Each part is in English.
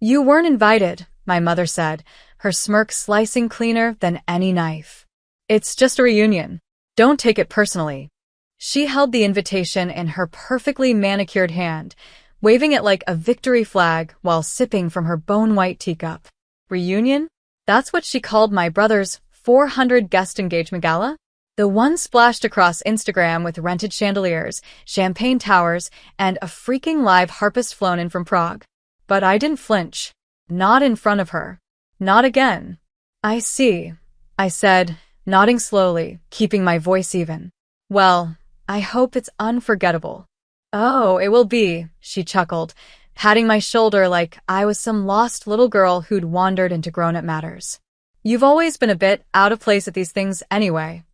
You weren't invited, my mother said, her smirk slicing cleaner than any knife. It's just a reunion. Don't take it personally. She held the invitation in her perfectly manicured hand, waving it like a victory flag while sipping from her bone-white teacup. Reunion? That's what she called my brother's 400 guest engagement gala? The one splashed across Instagram with rented chandeliers, champagne towers, and a freaking live harpist flown in from Prague. But I didn't flinch. Not in front of her. Not again. I see, I said, nodding slowly, keeping my voice even. Well, I hope it's unforgettable. Oh, it will be, she chuckled, patting my shoulder like I was some lost little girl who'd wandered into grown-up matters. You've always been a bit out of place at these things anyway.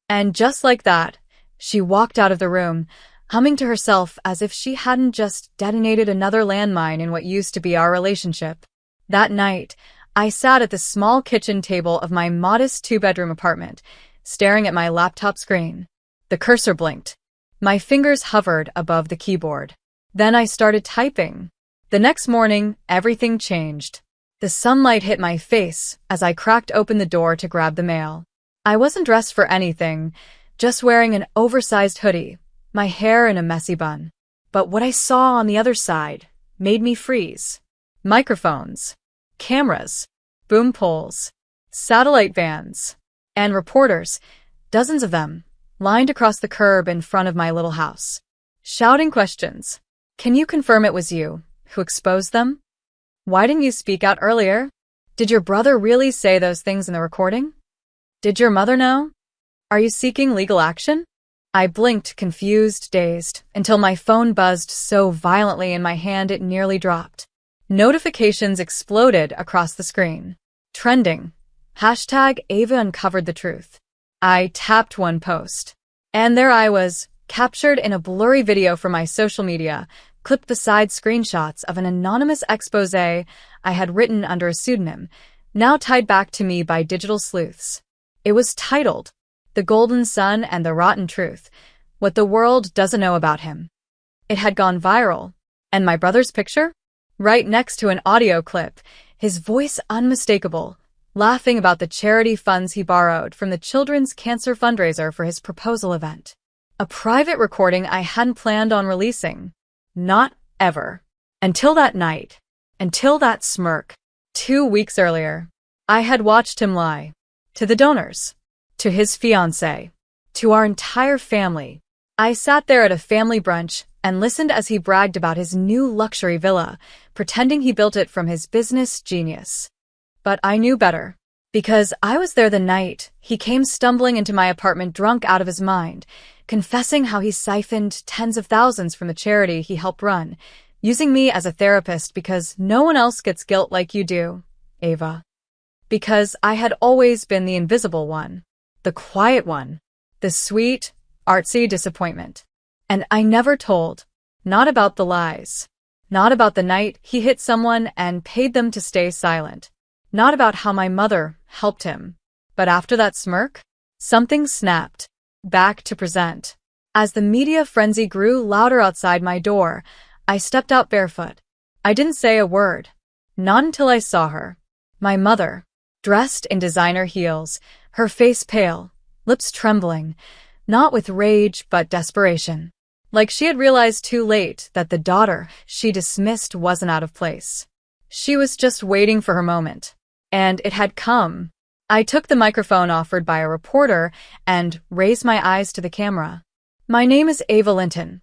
And just like that, she walked out of the room, humming to herself as if she hadn't just detonated another landmine in what used to be our relationship. That night, I sat at the small kitchen table of my modest two-bedroom apartment, staring at my laptop screen. The cursor blinked. My fingers hovered above the keyboard. Then I started typing. The next morning, everything changed. The sunlight hit my face as I cracked open the door to grab the mail. I wasn't dressed for anything, just wearing an oversized hoodie, my hair in a messy bun. But what I saw on the other side made me freeze. Microphones, cameras, boom poles, satellite vans, and reporters, dozens of them, lined across the curb in front of my little house, shouting questions. Can you confirm it was you who exposed them? Why didn't you speak out earlier? Did your brother really say those things in the recording? Did your mother know? Are you seeking legal action? I blinked, confused, dazed, until my phone buzzed so violently in my hand it nearly dropped. Notifications exploded across the screen. Trending. Hashtag Ava uncovered the truth. I tapped one post. And there I was, captured in a blurry video from my social media, clipped beside screenshots of an anonymous expose I had written under a pseudonym, now tied back to me by digital sleuths. It was titled, The Golden Sun and the Rotten Truth, What the World Doesn't Know About Him. It had gone viral. And my brother's picture? Right next to an audio clip, his voice unmistakable, laughing about the charity funds he borrowed from the Children's Cancer fundraiser for his proposal event. A private recording I hadn't planned on releasing. Not ever. Until that night. Until that smirk. 2 weeks earlier. I had watched him lie. To the donors. To his fiancée. To our entire family. I sat there at a family brunch and listened as he bragged about his new luxury villa, pretending he built it from his business genius. But I knew better. Because I was there the night he came stumbling into my apartment drunk out of his mind, confessing how he siphoned tens of thousands from the charity he helped run, using me as a therapist because no one else gets guilt like you do, Ava. Because I had always been the invisible one, the quiet one, the sweet, artsy disappointment. And I never told. Not about the lies. Not about the night he hit someone and paid them to stay silent. Not about how my mother helped him. But after that smirk, something snapped. Back to present. As the media frenzy grew louder outside my door, I stepped out barefoot. I didn't say a word. Not until I saw her. My mother. Dressed in designer heels, her face pale, lips trembling, not with rage but desperation. Like she had realized too late that the daughter she dismissed wasn't out of place. She was just waiting for her moment. And it had come. I took the microphone offered by a reporter and raised my eyes to the camera. My name is Ava Linton,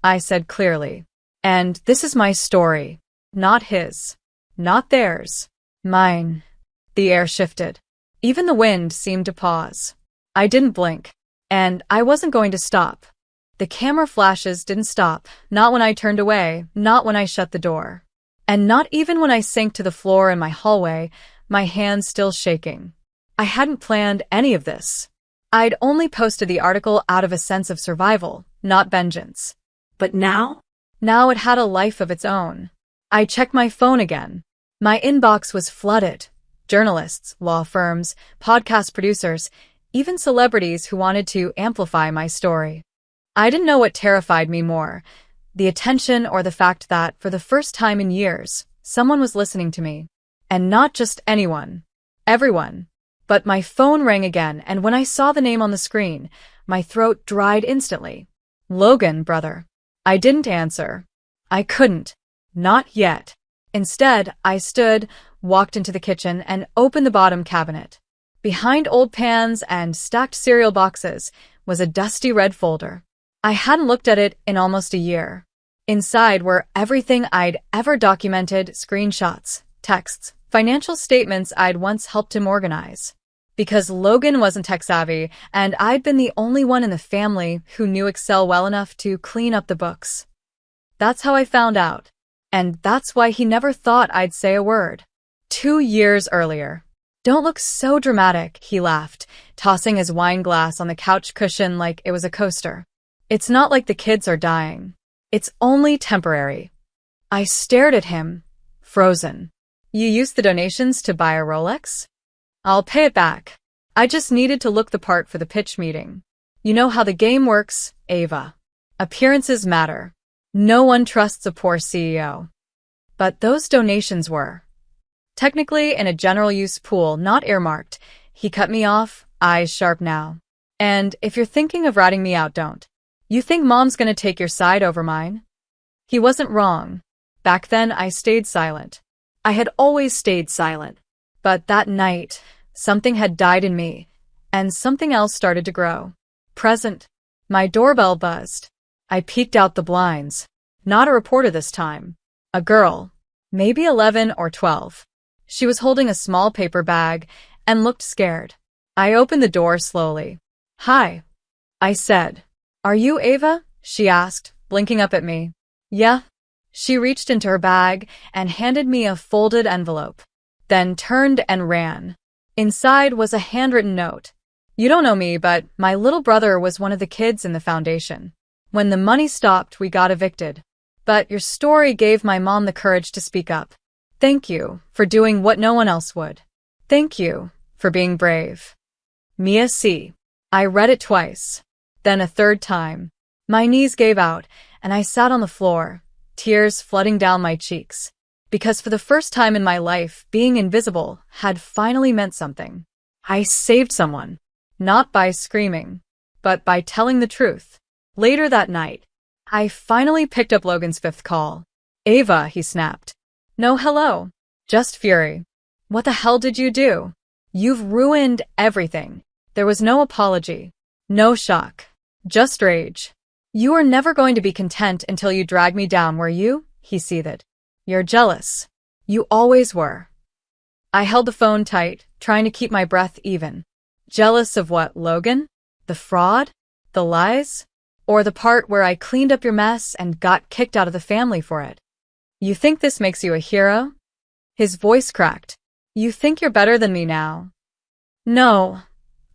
I said clearly. And this is my story. Not his. Not theirs. Mine. The air shifted. Even the wind seemed to pause. I didn't blink. And I wasn't going to stop. The camera flashes didn't stop, not when I turned away, not when I shut the door. And not even when I sank to the floor in my hallway, my hands still shaking. I hadn't planned any of this. I'd only posted the article out of a sense of survival, not vengeance. But now? Now it had a life of its own. I checked my phone again. My inbox was flooded. Journalists, law firms, podcast producers, even celebrities who wanted to amplify my story. I didn't know what terrified me more, the attention or the fact that, for the first time in years, Someone was listening to me. And not just anyone. Everyone. But my phone rang again, and when I saw the name on the screen, my throat dried instantly. Logan, brother. I didn't answer. I couldn't. Not yet. Instead, I stood, walked into the kitchen, and opened the bottom cabinet. Behind old pans and stacked cereal boxes was a dusty red folder. I hadn't looked at it in almost a year. Inside were everything I'd ever documented, screenshots, texts, financial statements I'd once helped him organize. Because Logan wasn't tech-savvy, and I'd been the only one in the family who knew Excel well enough to clean up the books. That's how I found out. And that's why he never thought I'd say a word. 2 years earlier. Don't look so dramatic, he laughed, tossing his wine glass on the couch cushion like it was a coaster. It's not like the kids are dying. It's only temporary. I stared at him, frozen. You used the donations to buy a Rolex? I'll pay it back. I just needed to look the part for the pitch meeting. You know how the game works, Ava. Appearances matter. No one trusts a poor CEO. But those donations were. Technically in a general use pool, not earmarked. He cut me off, eyes sharp now. And if you're thinking of ratting me out, don't. You think Mom's gonna take your side over mine? He wasn't wrong. Back then, I stayed silent. I had always stayed silent. But that night, something had died in me, and something else started to grow. Present. My doorbell buzzed. I peeked out the blinds. Not a reporter this time. A girl. Maybe 11 or 12. She was holding a small paper bag and looked scared. I opened the door slowly. Hi. I said. Are you Ava? She asked, blinking up at me. Yeah. She reached into her bag and handed me a folded envelope, then turned and ran. Inside was a handwritten note. You don't know me, but my little brother was one of the kids in the foundation. When the money stopped, we got evicted. But your story gave my mom the courage to speak up. Thank you for doing what no one else would. Thank you for being brave. Mia C. I read it twice, then a third time. My knees gave out, and I sat on the floor, tears flooding down my cheeks. Because for the first time in my life, being invisible had finally meant something. I saved someone, not by screaming, but by telling the truth. Later that night, I finally picked up Logan's 5th call. Ava, he snapped. No hello, just fury. What the hell did you do? You've ruined everything. There was no apology, no shock, just rage. You were never going to be content until you dragged me down, were you? He seethed. You're jealous. You always were. I held the phone tight, trying to keep my breath even. Jealous of what, Logan? The fraud? The lies? Or the part where I cleaned up your mess and got kicked out of the family for it? You think this makes you a hero? His voice cracked. You think you're better than me now? No,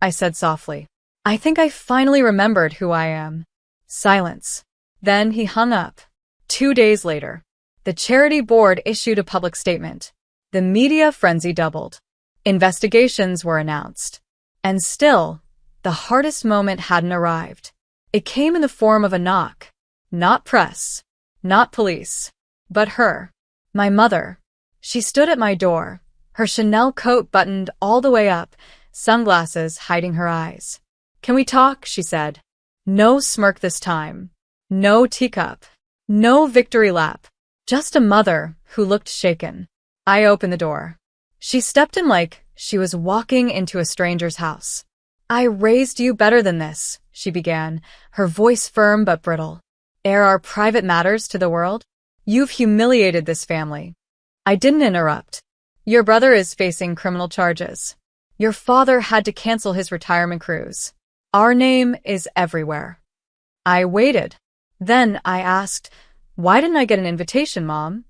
I said softly. I think I finally remembered who I am. Silence. Then he hung up. 2 days later, the charity board issued a public statement. The media frenzy doubled. Investigations were announced. And still, the hardest moment hadn't arrived. It came in the form of a knock. Not press, not police, but her. My mother. She stood at my door, her Chanel coat buttoned all the way up, sunglasses hiding her eyes. Can we talk? She said. No smirk this time. No teacup. No victory lap. Just a mother who looked shaken. I opened the door. She stepped in like she was walking into a stranger's house. I raised you better than this, she began, her voice firm but brittle. Air our private matters to the world? You've humiliated this family. I didn't interrupt. Your brother is facing criminal charges. Your father had to cancel his retirement cruise. Our name is everywhere. I waited. Then I asked, why didn't I get an invitation, Mom?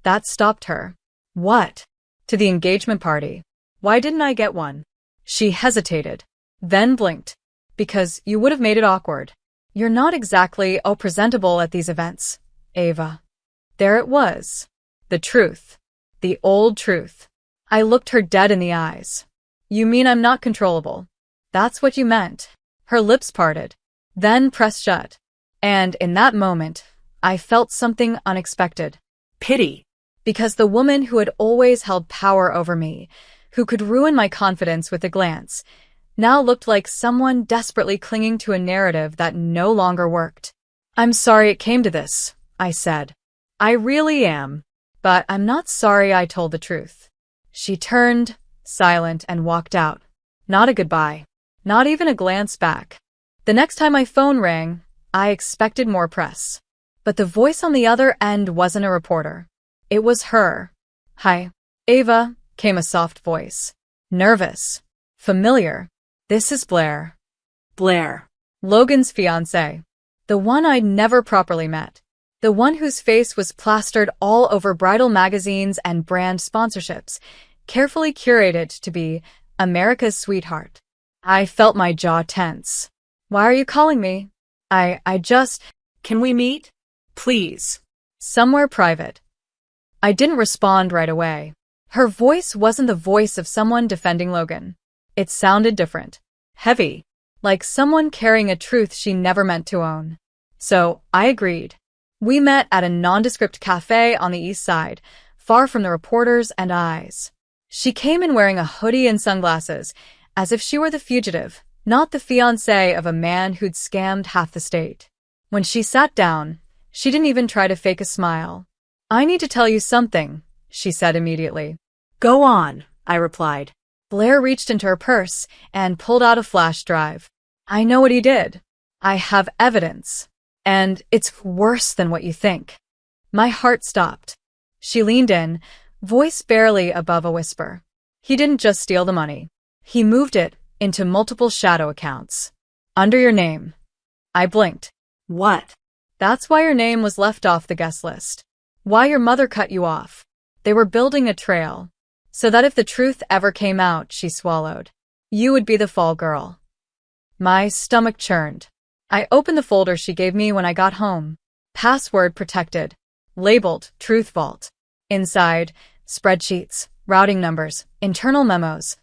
That stopped her. What? To the engagement party. Why didn't I get one? She hesitated, then blinked. Because you would have made it awkward. You're not exactly presentable at these events, Ava. There it was. The truth. The old truth. I looked her dead in the eyes. You mean I'm not controllable? That's what you meant. Her lips parted, then pressed shut. And in that moment, I felt something unexpected. Pity. Because the woman who had always held power over me, who could ruin my confidence with a glance, now looked like someone desperately clinging to a narrative that no longer worked. "I'm sorry it came to this," I said. "I really am. But I'm not sorry I told the truth." She turned, silent, and walked out. Not a goodbye. Not even a glance back. The next time my phone rang, I expected more press. But the voice on the other end wasn't a reporter. It was her. "Hi, Ava," came a soft voice. Nervous. Familiar. "This is Blair." Blair. Logan's fiancé. The one I'd never properly met. The one whose face was plastered all over bridal magazines and brand sponsorships, carefully curated to be America's sweetheart. I felt my jaw tense. "Why are you calling me?" I just... "Can we meet? Please." "Somewhere private." I didn't respond right away. Her voice wasn't the voice of someone defending Logan. It sounded different. Heavy. Like someone carrying a truth she never meant to own. So, I agreed. We met at a nondescript cafe on the east side, far from the reporters and eyes. She came in wearing a hoodie and sunglasses, as if she were the fugitive, not the fiancé of a man who'd scammed half the state. When she sat down, she didn't even try to fake a smile. "I need to tell you something," she said immediately. "Go on," I replied. Blair reached into her purse and pulled out a flash drive. "I know what he did. I have evidence. And it's worse than what you think." My heart stopped. She leaned in, voice barely above a whisper. "He didn't just steal the money. He moved it into multiple shadow accounts. Under your name." I blinked. "What?" "That's why your name was left off the guest list. Why your mother cut you off. They were building a trail. So that if the truth ever came out," she swallowed, "you would be the fall girl." My stomach churned. I opened the folder she gave me when I got home. Password protected. Labeled Truth Vault. Inside, spreadsheets, routing numbers, internal memos,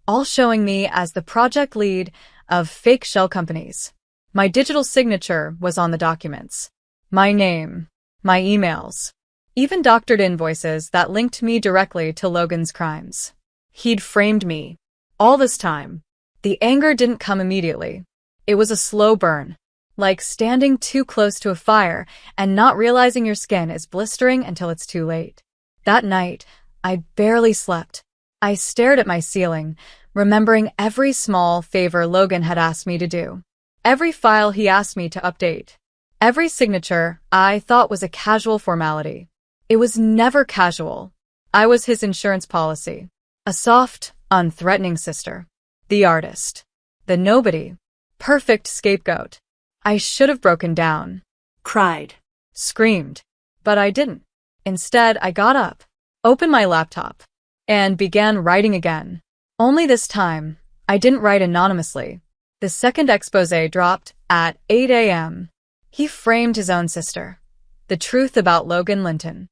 all showing me as the project lead of fake shell companies. My digital signature was on the documents. My name. My emails. Even doctored invoices that linked me directly to Logan's crimes. He'd framed me. All this time. The anger didn't come immediately. It was a slow burn. Like standing too close to a fire and not realizing your skin is blistering until it's too late. That night, I barely slept. I stared at my ceiling, remembering every small favor Logan had asked me to do. Every file he asked me to update. Every signature I thought was a casual formality. It was never casual. I was his insurance policy. A soft, unthreatening sister. The artist. The nobody. Perfect scapegoat. I should have broken down. Cried. Screamed. But I didn't. Instead, I got up, opened my laptop, and began writing again. Only this time, I didn't write anonymously. The second exposé dropped at 8 a.m. He framed his own sister. The truth about Logan Linton.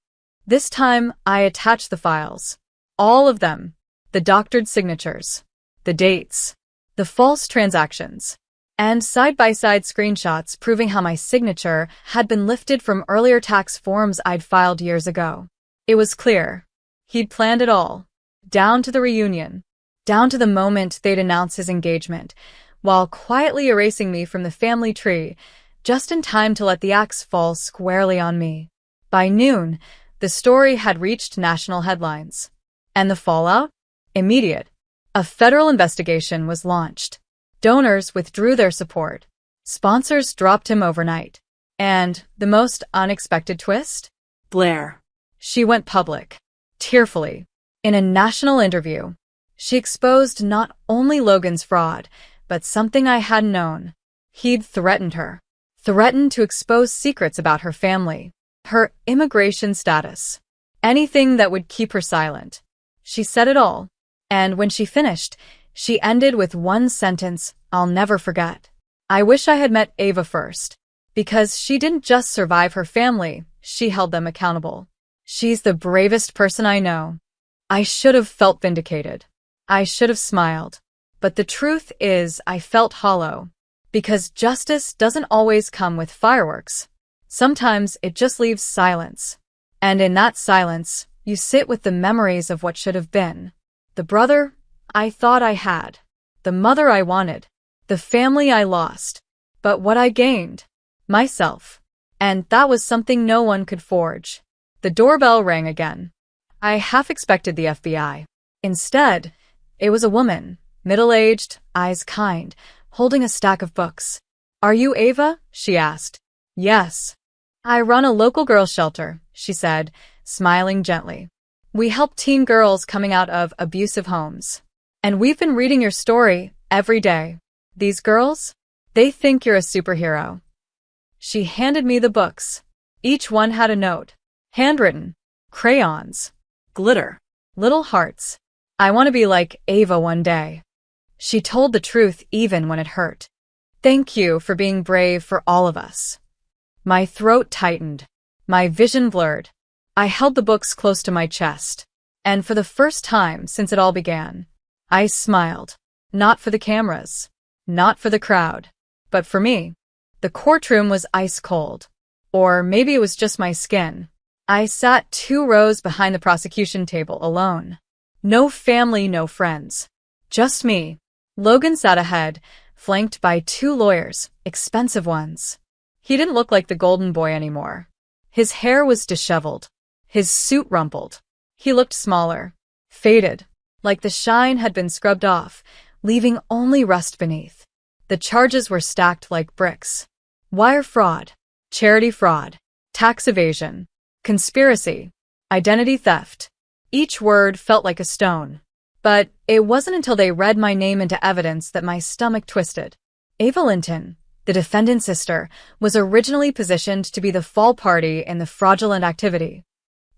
This time, I attached the files. All of them. The doctored signatures. The dates. The false transactions. And side-by-side screenshots proving how my signature had been lifted from earlier tax forms I'd filed years ago. It was clear. He'd planned it all. Down to the reunion. Down to the moment they'd announce his engagement, while quietly erasing me from the family tree, just in time to let the axe fall squarely on me. By noon, the story had reached national headlines. And the fallout? Immediate. A federal investigation was launched. Donors withdrew their support. Sponsors dropped him overnight. And the most unexpected twist? Blair. She went public. Tearfully. In a national interview. She exposed not only Logan's fraud, but something I hadn't known. He'd threatened her. Threatened to expose secrets about her family. Her immigration status. Anything that would keep her silent. She said it all. And when she finished, she ended with one sentence I'll never forget. I wish I had met Ava first. Because she didn't just survive her family, she held them accountable. She's the bravest person I know. I should have felt vindicated. I should have smiled. But the truth is, I felt hollow. Because justice doesn't always come with fireworks. Sometimes it just leaves silence. And in that silence, You sit with the memories of what should have been. The brother I thought I had. The mother I wanted. The family I lost. But what I gained? Myself. And that was something no one could forge. The doorbell rang again. I half expected the FBI. Instead, it was a woman, middle-aged, eyes kind, holding a stack of books. "Are you Ava?" she asked. "Yes. I run a local girls' shelter," she said, smiling gently. "We help teen girls coming out of abusive homes. And we've been reading your story every day. These girls? They think you're a superhero." She handed me the books. Each one had a note. Handwritten. Crayons. Glitter. Little hearts. "I want to be like Ava one day." She told the truth even when it hurt. "Thank you for being brave for all of us." My throat tightened. My vision blurred. I held the books close to my chest. And for the first time since it all began, I smiled. Not for the cameras. Not for the crowd. But for me. The courtroom was ice cold. Or maybe it was just my skin. I sat 2 rows behind the prosecution table alone. No family, no friends. Just me. Logan sat ahead, flanked by 2 lawyers, expensive ones. He didn't look like the golden boy anymore. His hair was disheveled. His suit rumpled. He looked smaller, faded, like the shine had been scrubbed off, leaving only rust beneath. The charges were stacked like bricks. Wire fraud, charity fraud, tax evasion, conspiracy, identity theft. Each word felt like a stone. But it wasn't until they read my name into evidence that my stomach twisted. Ava Linton, the defendant's sister, was originally positioned to be the fall party in the fraudulent activity.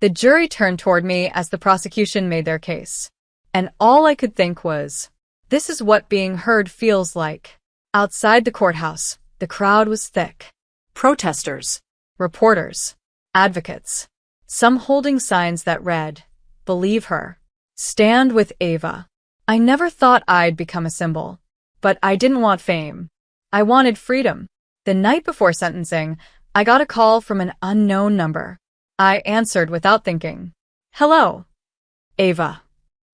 The jury turned toward me as the prosecution made their case. And all I could think was, this is what being heard feels like. Outside the courthouse, the crowd was thick. Protesters, reporters, advocates, some holding signs that read, "Believe her. Stand with Ava." I never thought I'd become a symbol. But I didn't want fame. I wanted freedom. The night before sentencing, I got a call from an unknown number. I answered without thinking. "Hello." "Ava."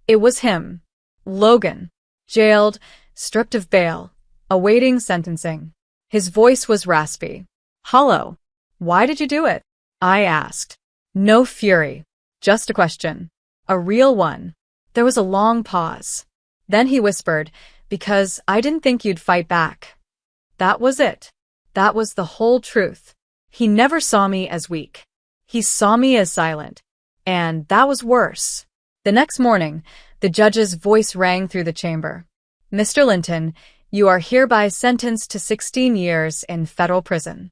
It was him. Logan. Jailed, stripped of bail, awaiting sentencing. His voice was raspy. "Hello. Why did you do it?" I asked. No fury. Just a question. A real one. There was a long pause. Then he whispered, "Because I didn't think you'd fight back." That was it. That was the whole truth. He never saw me as weak. He saw me as silent. And that was worse. The next morning, the judge's voice rang through the chamber. "Mr. Linton, you are hereby sentenced to 16 years in federal prison."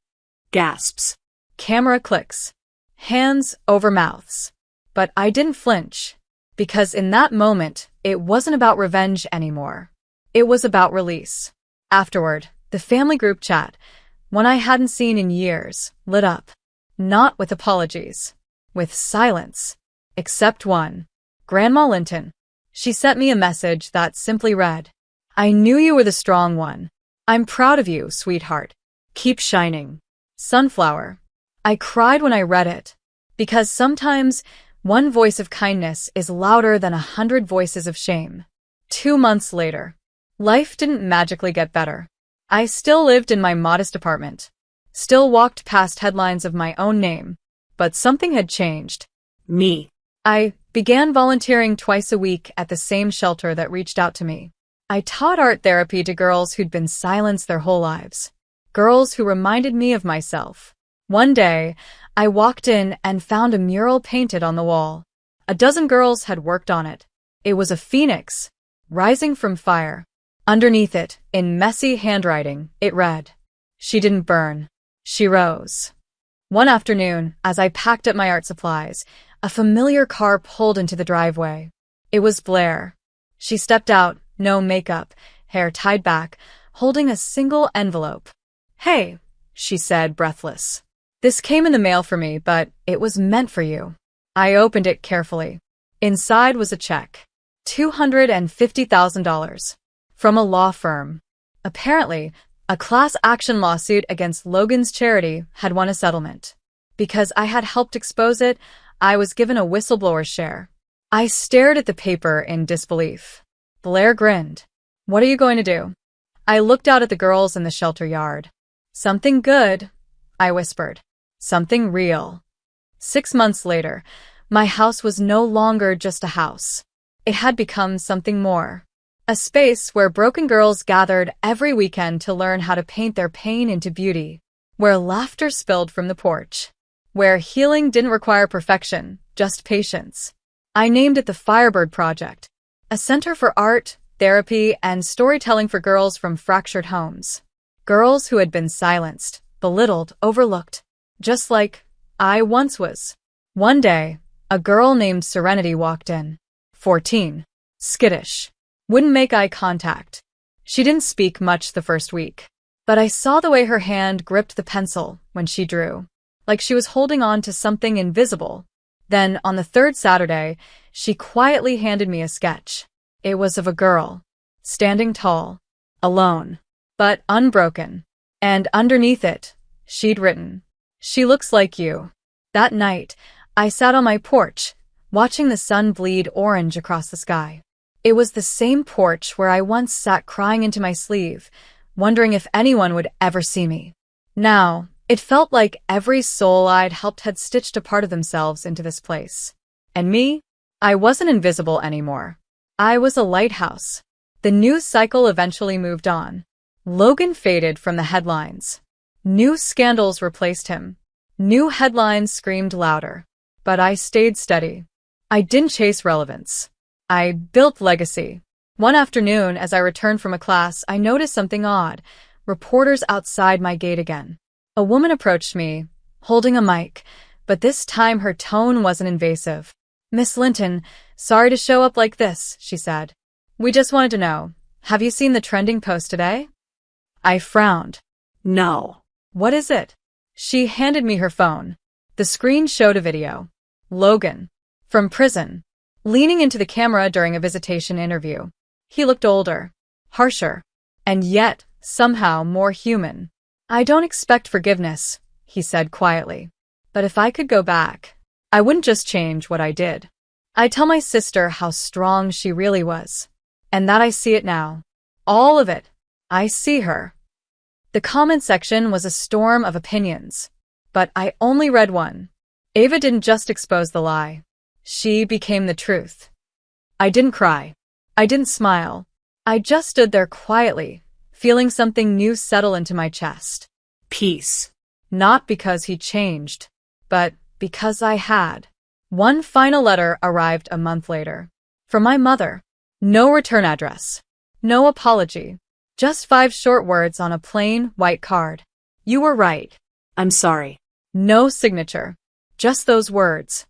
Gasps. Camera clicks. Hands over mouths. But I didn't flinch. Because in that moment, it wasn't about revenge anymore. It was about release. Afterward, the family group chat, one I hadn't seen in years, lit up. Not with apologies. With silence. Except one. Grandma Linton. She sent me a message that simply read, "I knew you were the strong one. I'm proud of you, sweetheart. Keep shining. Sunflower." I cried when I read it. Because sometimes, one voice of kindness is louder than 100 voices of shame. 2 months later. Life didn't magically get better. I still lived in my modest apartment. Still walked past headlines of my own name. But something had changed. Me. I began volunteering twice a week at the same shelter that reached out to me. I taught art therapy to girls who'd been silenced their whole lives. Girls who reminded me of myself. One day, I walked in and found a mural painted on the wall. A dozen girls had worked on it. It was a phoenix, rising from fire. Underneath it, in messy handwriting, it read, "She didn't burn. She rose." One afternoon, as I packed up my art supplies, a familiar car pulled into the driveway. It was Blair. She stepped out, no makeup, hair tied back, holding a single envelope. "Hey," she said, breathless. "This came in the mail for me, but it was meant for you." I opened it carefully. Inside was a check. $250,000. From a law firm. Apparently, a class action lawsuit against Logan's charity had won a settlement. Because I had helped expose it, I was given a whistleblower's share. I stared at the paper in disbelief. Blair grinned. What are you going to do? I looked out at the girls in the shelter yard. Something good, I whispered. Something real. 6 months later, my house was no longer just a house. It had become something more. A space where broken girls gathered every weekend to learn how to paint their pain into beauty, where laughter spilled from the porch, where healing didn't require perfection, just patience. I named it the Firebird Project, a center for art, therapy, and storytelling for girls from fractured homes. Girls who had been silenced, belittled, overlooked, just like I once was. One day, a girl named Serenity walked in. 14. Skittish. Wouldn't make eye contact. She didn't speak much the first week, but I saw the way her hand gripped the pencil when she drew, like she was holding on to something invisible. Then, on the third Saturday, she quietly handed me a sketch. It was of a girl, standing tall, alone, but unbroken. And underneath it, she'd written, "She looks like you." That night, I sat on my porch, watching the sun bleed orange across the sky. It was the same porch where I once sat crying into my sleeve, wondering if anyone would ever see me. Now, it felt like every soul I'd helped had stitched a part of themselves into this place. And me? I wasn't invisible anymore. I was a lighthouse. The news cycle eventually moved on. Logan faded from the headlines. New scandals replaced him. New headlines screamed louder. But I stayed steady. I didn't chase relevance. I built legacy. One afternoon, as I returned from a class, I noticed something odd. Reporters outside my gate again. A woman approached me, holding a mic, but this time her tone wasn't invasive. "Miss Linton, sorry to show up like this," she said. "We just wanted to know, have you seen the trending post today?" I frowned. "No." "What is it?" She handed me her phone. The screen showed a video. Logan, from prison, leaning into the camera during a visitation interview. He looked older, harsher, and yet, somehow, more human. "I don't expect forgiveness," he said quietly. "But if I could go back, I wouldn't just change what I did. I'd tell my sister how strong she really was. And that I see it now. All of it. I see her." The comment section was a storm of opinions. But I only read one. Ava didn't just expose the lie. She became the truth. I didn't cry. I didn't smile. I just stood there quietly, feeling something new settle into my chest. Peace. Not because he changed, but because I had. One final letter arrived a month later. From my mother. No return address. No apology. Just 5 short words on a plain, white card. "You were right. I'm sorry." No signature. Just those words.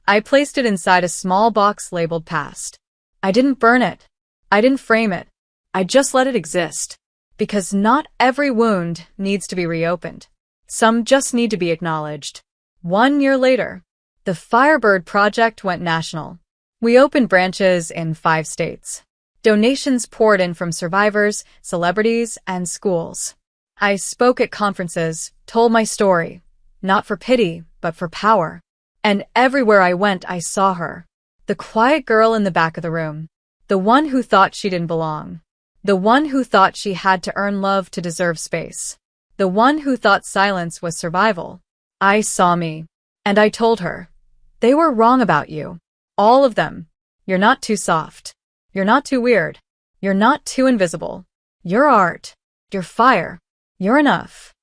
I placed it inside a small box labeled past. I didn't burn it. I didn't frame it. I just let it exist. Because not every wound needs to be reopened. Some just need to be acknowledged. 1 year later, the Firebird Project went national. We opened branches in 5 states. Donations poured in from survivors, celebrities, and schools. I spoke at conferences, told my story, not for pity, but for power. And everywhere I went, I saw her. The quiet girl in the back of the room. The one who thought she didn't belong. The one who thought she had to earn love to deserve space. The one who thought silence was survival. I saw me. And I told her. They were wrong about you. All of them. You're not too soft. You're not too weird. You're not too invisible. You're art. You're fire. You're enough.